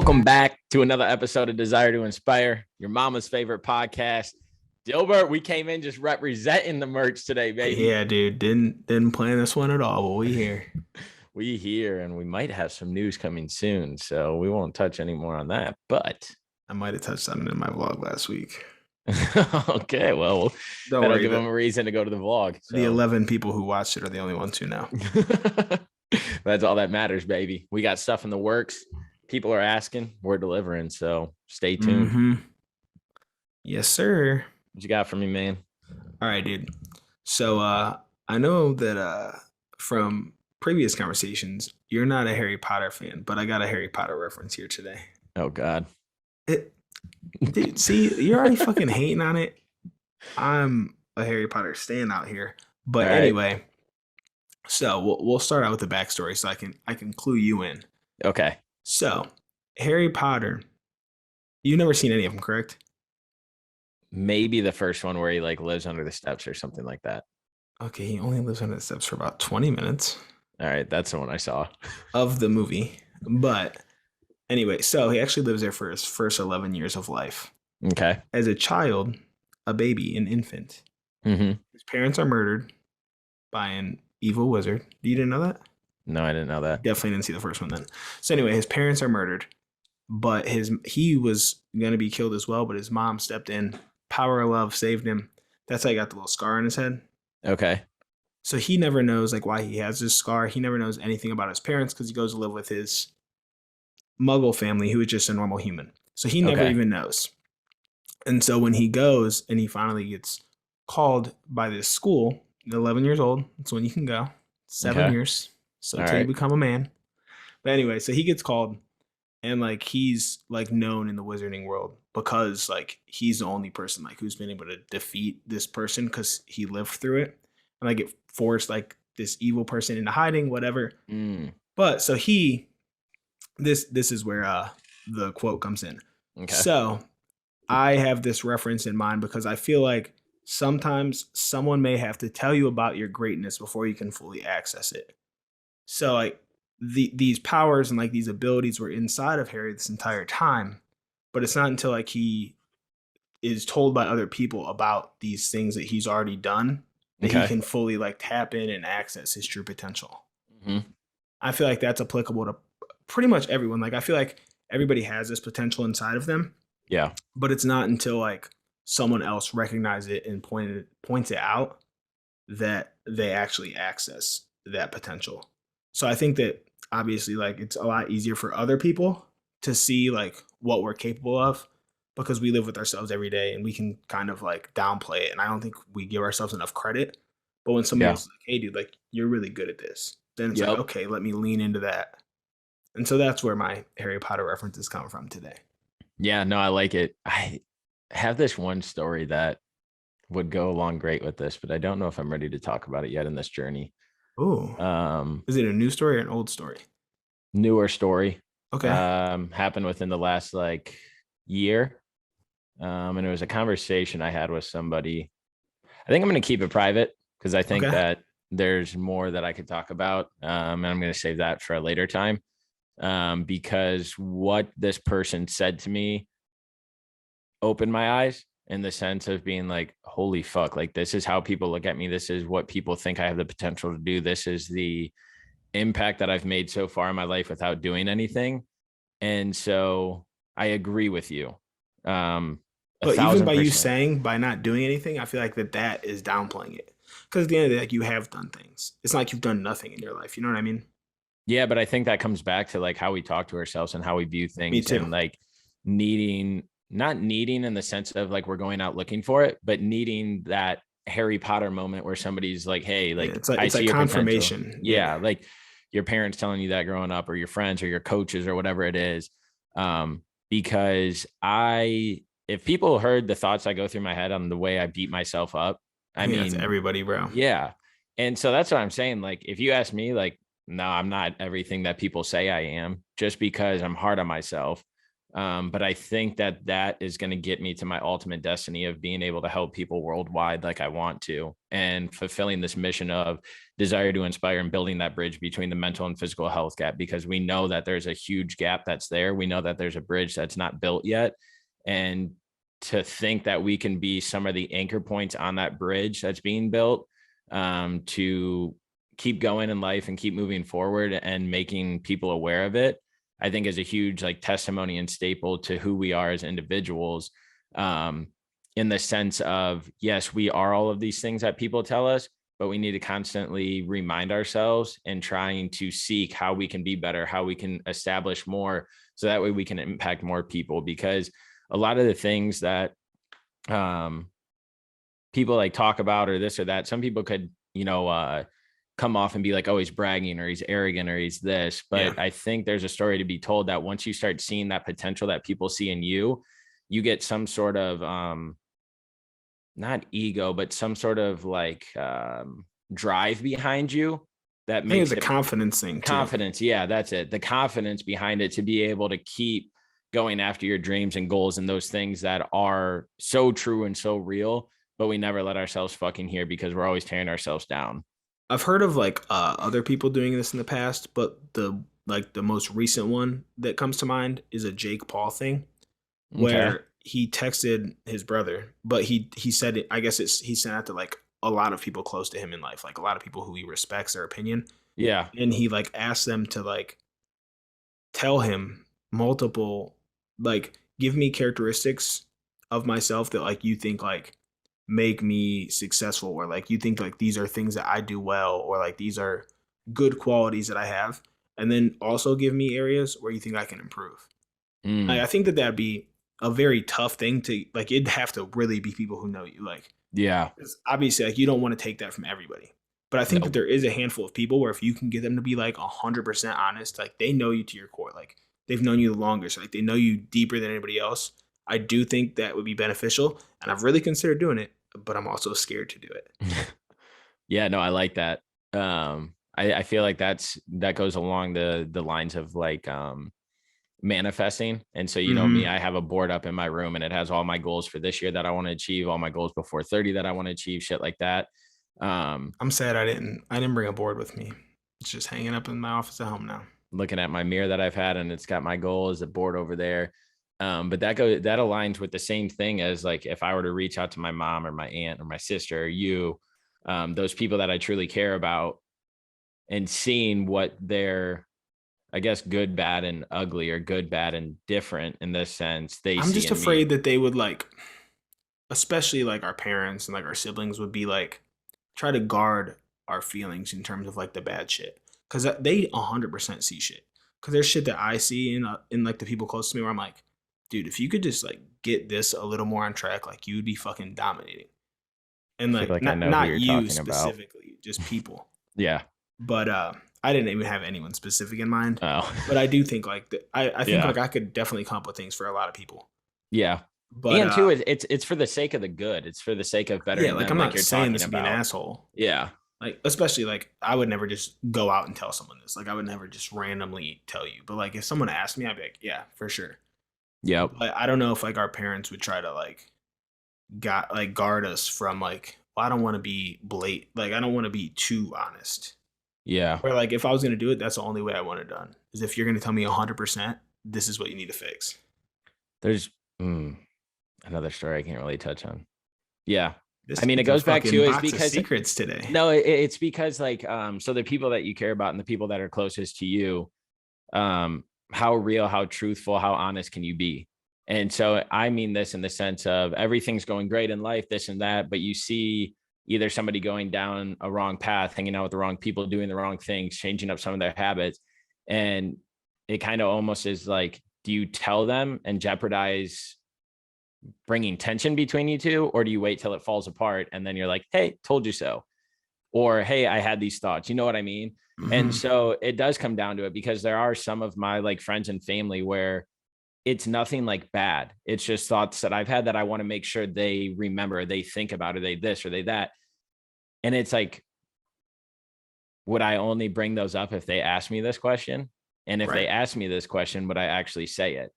Welcome back to another episode of Desire to Inspire, your mama's favorite podcast. Dilbert, we came in just representing the merch today, baby. Yeah, dude. Didn't plan this one at all, but we here. We here, and we might have some news coming soon, so we won't touch any more on that. But I might have touched on it in my vlog last week. Okay, well, that'll give them a reason to go to the vlog. So. The 11 people who watched it are the only ones who know. That's all that matters, baby. We got stuff in the works. People are asking, we're delivering, so stay tuned. Mm-hmm. Yes, sir. What you got for me, man? All right, dude. So I know that from previous conversations, you're not a Harry Potter fan, but I got a Harry Potter reference here today. Oh, God. Dude, see, you're already fucking hating on it. I'm a Harry Potter stan out here. But anyway, so we'll start out with the backstory so I can clue you in. Okay. So, Harry Potter, you've never seen any of them, correct? Maybe the first one where he lives under the steps or something like that. Okay, he only lives under the steps for about 20 minutes. All right, that's the one I saw. Of the movie. But anyway, so he actually lives there for his first 11 years of life. Okay. As a child, a baby, an infant, his parents are murdered by an evil wizard. You didn't know that? No, I didn't know that. Definitely didn't see the first one then. So anyway, his parents are murdered, but he was going to be killed as well, but his mom stepped in. Power of love saved him. That's how he got the little scar on his head. Okay. So he never knows why he has this scar. He never knows anything about his parents because he goes to live with his Muggle family, who is just a normal human. So he never even knows. And so when he goes and he finally gets called by this school, 11 years old, that's when you can go. 7 years. So until you become a man. But anyway, so he gets called and he's known in the wizarding world because he's the only person who's been able to defeat this person because he lived through it. And it forced this evil person into hiding, whatever. But so this is where the quote comes in. Okay. So I have this reference in mind because I feel like sometimes someone may have to tell you about your greatness before you can fully access it. So these powers and these abilities were inside of Harry this entire time, but it's not until he is told by other people about these things that he's already done that he can fully tap in and access his true potential. I feel like that's applicable to pretty much everyone. I feel like everybody has this potential inside of them. Yeah. But it's not until someone else recognizes it and points it out that they actually access that potential. So I think that obviously it's a lot easier for other people to see what we're capable of because we live with ourselves every day and we can kind of downplay it. And I don't think we give ourselves enough credit. But when somebody else is hey dude, you're really good at this, then it's okay, let me lean into that. And so that's where my Harry Potter references come from today. Yeah, no, I like it. I have this one story that would go along great with this, but I don't know if I'm ready to talk about it yet in this journey. Oh, is it a new story or an old story? Newer story. Okay. Happened within the last year. And it was a conversation I had with somebody. I think I'm going to keep it private because I think that there's more that I could talk about. And I'm going to save that for a later time. Because what this person said to me opened my eyes in the sense of being holy fuck, this is how people look at me. This is what people think I have the potential to do. This is the impact that I've made so far in my life without doing anything. And so I agree with you. But even by you saying by not doing anything, I feel like that is downplaying it. Because at the end of the day, you have done things. It's not like you've done nothing in your life. You know what I mean? Yeah, but I think that comes back to how we talk to ourselves and how we view things. Me too. And not needing in the sense of we're going out looking for it, but needing that Harry Potter moment where somebody's hey, it's like confirmation. Yeah, your parents telling you that growing up, or your friends or your coaches or whatever it is. Because if people heard the thoughts I go through my head on the way I beat myself up, I mean, it's everybody, bro. Yeah. And so that's what I'm saying. If you ask me, no, I'm not everything that people say I am, just because I'm hard on myself. But I think that that is going to get me to my ultimate destiny of being able to help people worldwide like I want to, and fulfilling this mission of desire to inspire and building that bridge between the mental and physical health gap, because we know that there's a huge gap that's there. We know that there's a bridge that's not built yet. And to think that we can be some of the anchor points on that bridge that's being built, to keep going in life and keep moving forward and making people aware of it, I think is a huge like testimony and staple to who we are as individuals. In the sense of, yes, we are all of these things that people tell us, but we need to constantly remind ourselves and trying to seek how we can be better, how we can establish more, so that way we can impact more people. Because a lot of the things that people like talk about or this or that, some people could, come off and be like, oh, he's bragging or he's arrogant or he's this. But I think there's a story to be told that once you start seeing that potential that people see in you, you get some sort of not ego, but some sort of like drive behind you that makes it a confidence thing. Confidence. Too. Yeah, that's it. The confidence behind it to be able to keep going after your dreams and goals and those things that are so true and so real, but we never let ourselves fucking hear because we're always tearing ourselves down. I've heard of like other people doing this in the past, but the most recent one that comes to mind is a Jake Paul thing, where he texted his brother, but he said it, I guess he sent out to like a lot of people close to him in life, like a lot of people who he respects their opinion. Yeah. And he like asked them to like tell him multiple, like, give me characteristics of myself that like you think like make me successful, or like you think like these are things that I do well, or like these are good qualities that I have, and then also give me areas where you think I can improve. I think that that'd be a very tough thing to like. It'd have to really be people who know you, like, yeah, obviously like you don't want to take that from everybody, but I think that there is a handful of people where if you can get them to be like 100% honest, like they know you to your core, like they've known you the longest, like they know you deeper than anybody else. I do think that would be beneficial, and I've really considered doing it, but I'm also scared to do it. Yeah, no, I like that. I feel like that goes along the lines of like manifesting. And so, you know me, I have a board up in my room and it has all my goals for this year that I want to achieve, all my goals before 30 that I want to achieve, shit like that. I'm sad I didn't bring a board with me. It's just hanging up in my office at home now. Looking at my mirror that I've had, and it's got my goals, a board over there. But that aligns with the same thing as like if I were to reach out to my mom or my aunt or my sister or you, those people that I truly care about, and seeing what they're, I guess, good, bad, and ugly, or good, bad, and different in this sense. I'm just afraid that they would like, especially like our parents and like our siblings would be like, try to guard our feelings in terms of like the bad shit, because they 100% see shit. Because there's shit that I see in like the people close to me where I'm like, dude, if you could just like get this a little more on track, like you would be fucking dominating. And like not you specifically, just people. Yeah. But I didn't even have anyone specific in mind. Oh. But I do think like I think like I could definitely come up with things for a lot of people. Yeah. But and too, it's for the sake of the good. It's for the sake of better. Yeah, like I'm not saying this to be an asshole. Yeah. Like, especially like I would never just go out and tell someone this. Like I would never just randomly tell you. But like if someone asked me, I'd be like, yeah, for sure. Yeah. But I don't know if like our parents would try to like guard us from like, well, I don't want to be blatant. Like I don't want to be too honest. Yeah. Or like if I was gonna do it, that's the only way I want it done. Is if you're gonna tell me 100%, this is what you need to fix. There's another story I can't really touch on. Yeah. I mean, it goes back to is because secrets today. No, it's because like so the people that you care about and the people that are closest to you, how real, how truthful, how honest can you be? And so I mean this in the sense of everything's going great in life, this and that, but you see either somebody going down a wrong path, hanging out with the wrong people, doing the wrong things, changing up some of their habits. And it kind of almost is like, do you tell them and jeopardize bringing tension between you two, or do you wait till it falls apart and then you're like, hey, told you so, or hey, I had these thoughts, you know what I mean? And so it does come down to it, because there are some of my like friends and family where it's nothing like bad, it's just thoughts that I've had that I want to make sure they remember, they think about, or they this or they that. And it's like, would I only bring those up if they ask me this question? And if they ask me this question, would I actually say it?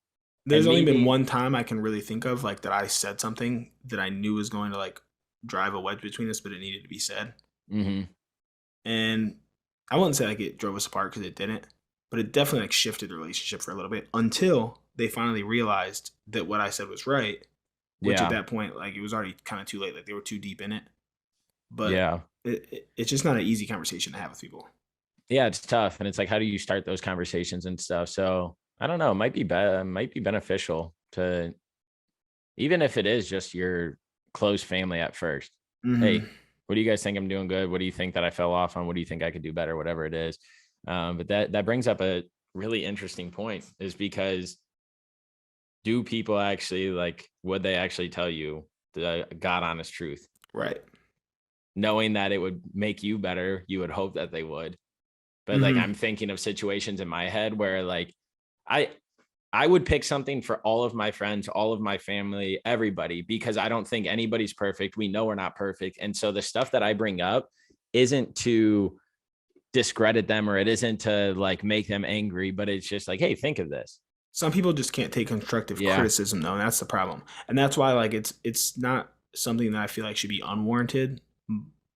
There's only been one time I can really think of like that I said something that I knew was going to like drive a wedge between us, but it needed to be said. Mm-hmm. And I wouldn't say like it drove us apart because it didn't, but it definitely like shifted the relationship for a little bit until they finally realized that what I said was right. Which at Yeah. that point, like it was already kind of too late. Like they were too deep in it. But Yeah. it's just not an easy conversation to have with people. Yeah, it's tough. And it's like, how do you start those conversations and stuff? So I don't know. It might be beneficial to, even if it is just your close family at first. Mm-hmm. Hey, what do you guys think I'm doing good? What do you think that I fell off on? What do you think I could do better? Whatever it is. But that brings up a really interesting point, is because do people actually, like, would they actually tell you the God honest truth? Right. Knowing that it would make you better, you would hope that they would. But like, Mm-hmm. I'm thinking of situations in my head where like I I would pick something for all of my friends, all of my family, everybody, because I don't think anybody's perfect. We know we're not perfect. And so the stuff that I bring up isn't to discredit them, or it isn't to like make them angry, but it's just like, hey, think of this. Some people just can't take constructive Yeah. criticism though, and that's the problem. And that's why like it's not something that I feel like should be unwarranted.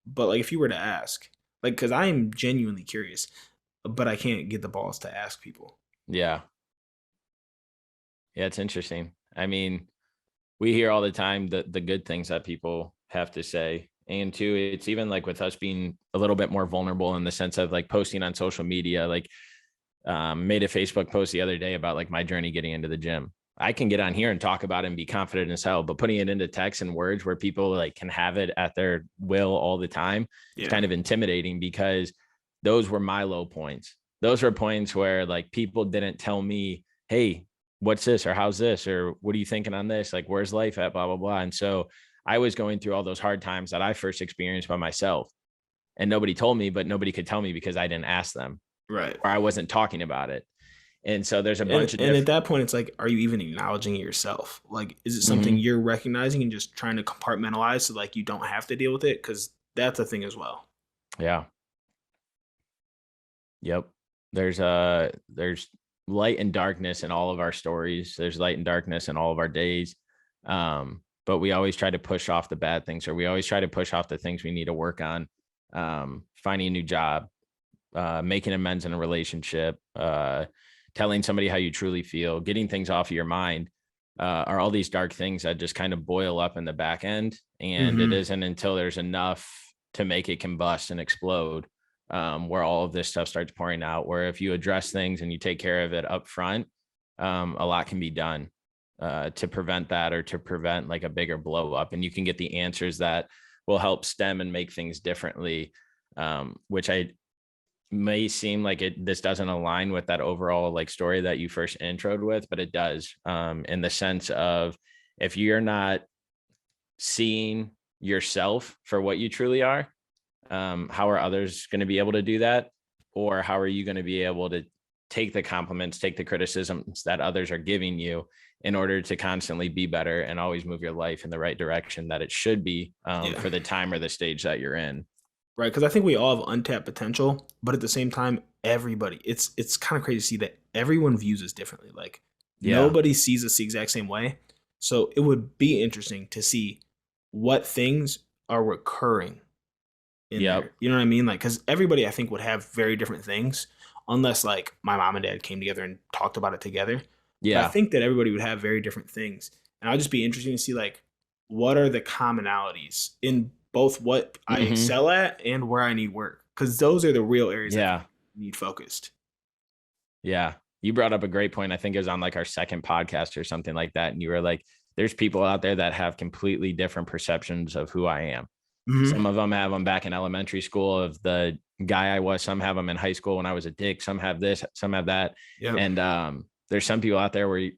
But like if you were to ask, like because I am genuinely curious, but I can't get the balls to ask people. Yeah. Yeah. It's interesting. I mean, we hear all the time the good things that people have to say. And two, it's even like with us being a little bit more vulnerable in the sense of like posting on social media, like made a Facebook post the other day about like my journey getting into the gym. I can get on here and talk about it and be confident as hell, but putting it into text and words where people like can have it at their will all the time, Yeah. it's kind of intimidating, because those were my low points. Those were points where like people didn't tell me, hey, what's this, or how's this, or what are you thinking on this? Like, where's life at, blah, blah, blah. And so I was going through all those hard times that I first experienced by myself, and nobody told me, but nobody could tell me because I didn't ask them, Right. or I wasn't talking about it. And so there's a And, bunch of and at that point, it's like, are you even acknowledging it yourself? Like, is it something you're recognizing and just trying to compartmentalize so like you don't have to deal with it? Because that's a thing as well. Yeah. Yep. There's light and darkness in all of our stories. There's light and darkness in all of our days. But we always try to push off the bad things, or we always try to push off the things we need to work on. Finding a new job, making amends in a relationship, telling somebody how you truly feel, getting things off of your mind, are all these dark things that just kind of boil up in the back end. And it isn't until there's enough to make it combust and explode, where all of this stuff starts pouring out, where if you address things and you take care of it up front, a lot can be done to prevent that, or to prevent like a bigger blow up. And you can get the answers that will help stem and make things differently, which I may seem like this doesn't align with that overall like story that you first introed with, but it does, in the sense of, if you're not seeing yourself for what you truly are, how are others going to be able to do that? Or how are you going to be able to take the compliments, take the criticisms that others are giving you, in order to constantly be better and always move your life in the right direction that it should be, for the time or the stage that you're in? Right. Because I think we all have untapped potential, but at the same time, everybody, it's kind of crazy to see that everyone views us differently. Like Yeah. nobody sees us the exact same way. So it would be interesting to see what things are recurring in Yep. there. You know what I mean? Like, because everybody I think would have very different things, unless like my mom and dad came together and talked about it together. But I Yeah. think that everybody would have very different things, and I'll just be interesting to see like what are the commonalities in both what I excel at and where I need work, because those are the real areas Yeah. I need focused. Yeah. You brought up a great point. I think it was on like our second podcast or something like that. And you were like, there's people out there that have completely different perceptions of who I am. Some of them have them back in elementary school of the guy I was. Some have them in high school when I was a dick. Some have this, some have that. Yeah. And there's some people out there where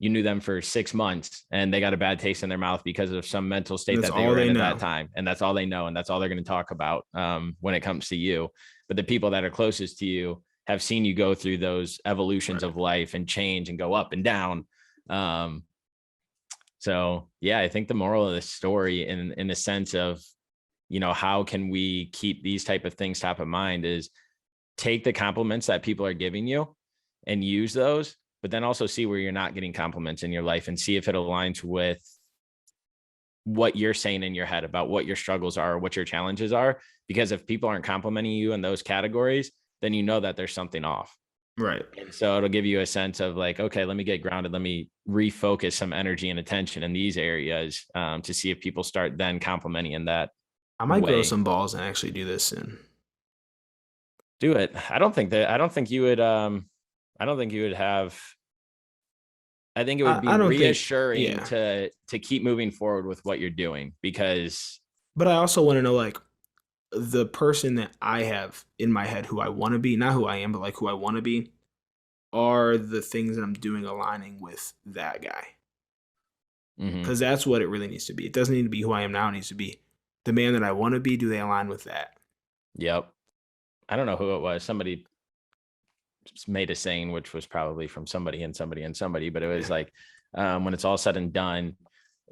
you knew them for 6 months and they got a bad taste in their mouth because of some mental state that they were in at that time. And that's all they know. And that's all they're going to talk about, when it comes to you. But the people that are closest to you have seen you go through those evolutions of life and change and go up and down. So yeah, I think the moral of this story, in a sense of, how can we keep these type of things top of mind, is take the compliments that people are giving you and use those, but then also see where you're not getting compliments in your life and see if it aligns with what you're saying in your head about what your struggles are, or what your challenges are. Because if people aren't complimenting you in those categories, then you know that there's something off. Right. And so it'll give you a sense of like, okay, let me get grounded. Let me refocus some energy and attention in these areas to see if people start then complimenting in that I might way. grow some balls and actually do this soon. Do it. I don't think you would have, I think it would be reassuring to keep moving forward with what you're doing, because. But I also want to know, like, the person that I have in my head who I want to be, not who I am, but like who I want to be, are the things that I'm doing aligning with that guy. Because that's what it really needs to be. It doesn't need to be who I am now. It needs to be the man that I want to be. Do they align with that? Yep. I don't know who it was. Somebody just made a saying, which was probably from somebody and somebody and somebody, but it was like, when it's all said and done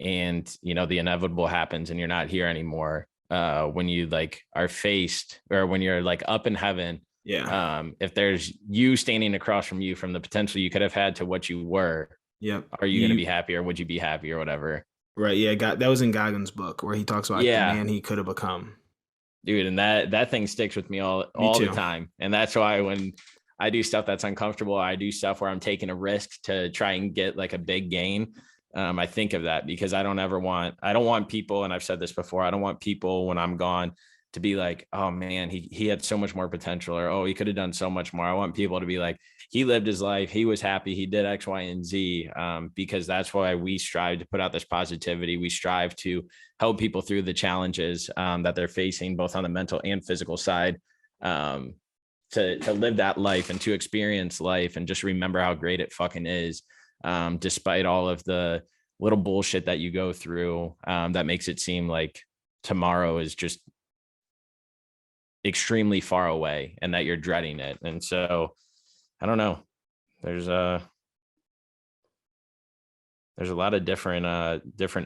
and, you know, the inevitable happens and you're not here anymore, when you like are faced, or when you're like up in heaven, if there's you standing across from you from the potential you could have had to what you were, are you going to be happy, or would you be happy, or whatever? Right. Yeah. That was in Goggins' book where he talks about the man he could have become. Dude, and that thing sticks with me all the time. And that's why when I do stuff that's uncomfortable, I do stuff where I'm taking a risk to try and get like a big gain. I think of that because I don't want people, and I've said this before, I don't want people when I'm gone to be like, oh man, he had so much more potential, or, oh, he could have done so much more. I want people to be like, he lived his life. He was happy. He did X, Y, and Z, because that's why we strive to put out this positivity. We strive to help people through the challenges that they're facing, both on the mental and physical side, to live that life and to experience life and just remember how great it fucking is, despite all of the little bullshit that you go through, that makes it seem like tomorrow is just extremely far away and that you're dreading it. And so I don't know, there's a lot of different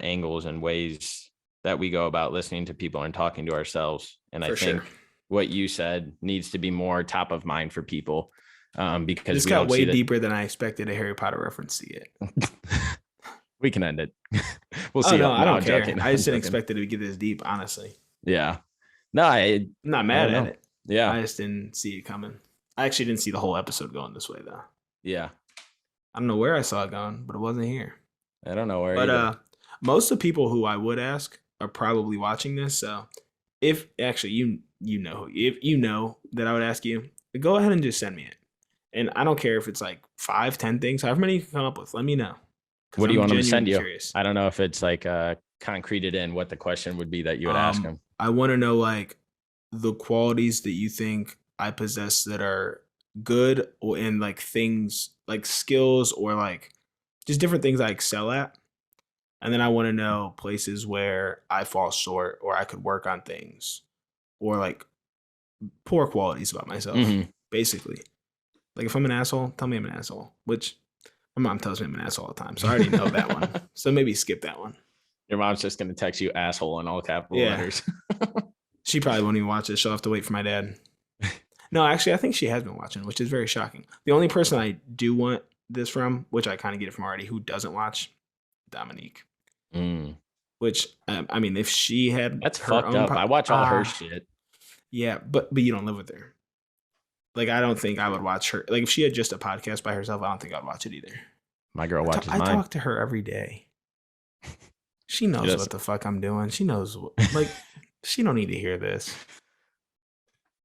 angles and ways that we go about listening to people and talking to ourselves. And I think what you said needs to be more top of mind for people, because this got way deeper than I expected a Harry Potter reference to get. We can end it. We'll see. No, I don't care. I just didn't expect it to get this deep, honestly. Yeah. No, I'm not mad at it. Yeah. I just didn't see it coming. I actually didn't see the whole episode going this way, though. Yeah. I don't know where I saw it going, but it wasn't here. I don't know where. But most of the people who I would ask are probably watching this. So if actually if you know that I would ask you, go ahead and just send me it. And I don't care if it's like 5, 10 things, however many you can come up with. Let me know. What do you want them to send you? Curious. I don't know if it's like concreted in what the question would be that you would ask them. I want to know like the qualities that you think I possess that are good, or in like things like skills or like just different things I excel at. And then I want to know places where I fall short or I could work on things, or like poor qualities about myself, basically. Like if I'm an asshole, tell me I'm an asshole, which my mom tells me I'm an asshole all the time. So I already know that one. So maybe skip that one. Your mom's just going to text you asshole in all capital letters. She probably won't even watch it. She'll have to wait for my dad. No, actually, I think she has been watching, which is very shocking. The only person I do want this from, which I kind of get it from already, who doesn't watch, Dominique. Which, I mean, if she had... That's fucked up. I watch all her shit. Yeah, but you don't live with her. Like, I don't think I would watch her. Like, if she had just a podcast by herself, I don't think I'd watch it either. My girl watches mine. I talk to her every day. She knows what the fuck I'm doing. She knows, like, she don't need to hear this.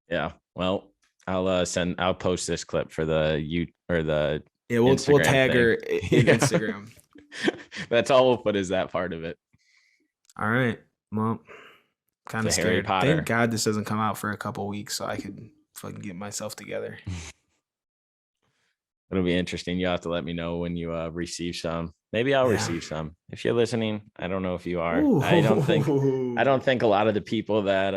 Yeah. Well, I'll post this clip for the we'll tag her in Instagram. That's all we'll put is that part of it. All right. Well, kind of scared. Thank God this doesn't come out for a couple weeks so I could fucking get myself together. It'll be interesting. You'll have to let me know when you receive some. Maybe I'll receive some. If you're listening, I don't know if you are. Ooh. I don't think a lot of the people that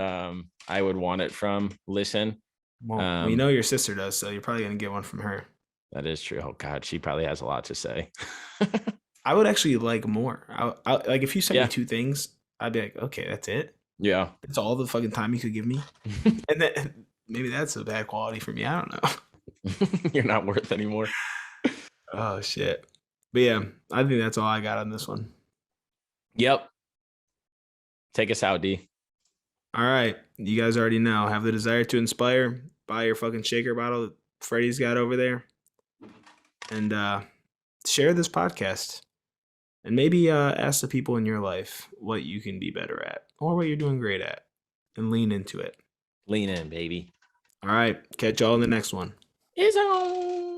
I would want it from listen. Well, you know your sister does, so you're probably gonna get one from her. That is true. Oh God, she probably has a lot to say. I would actually like more. I like if you sent me 2 things, I'd be like, okay, that's it. Yeah, it's all the fucking time you could give me, and then maybe that's a bad quality for me. I don't know. You're not worth anymore. Oh shit. But yeah, I think that's all I got on this one. Yep. Take us out, D. All right. You guys already know. Have the desire to inspire. Buy your fucking shaker bottle that Freddie's got over there. And share this podcast. And maybe ask the people in your life what you can be better at or what you're doing great at. And lean into it. Lean in, baby. All right. Catch y'all in the next one. Is on.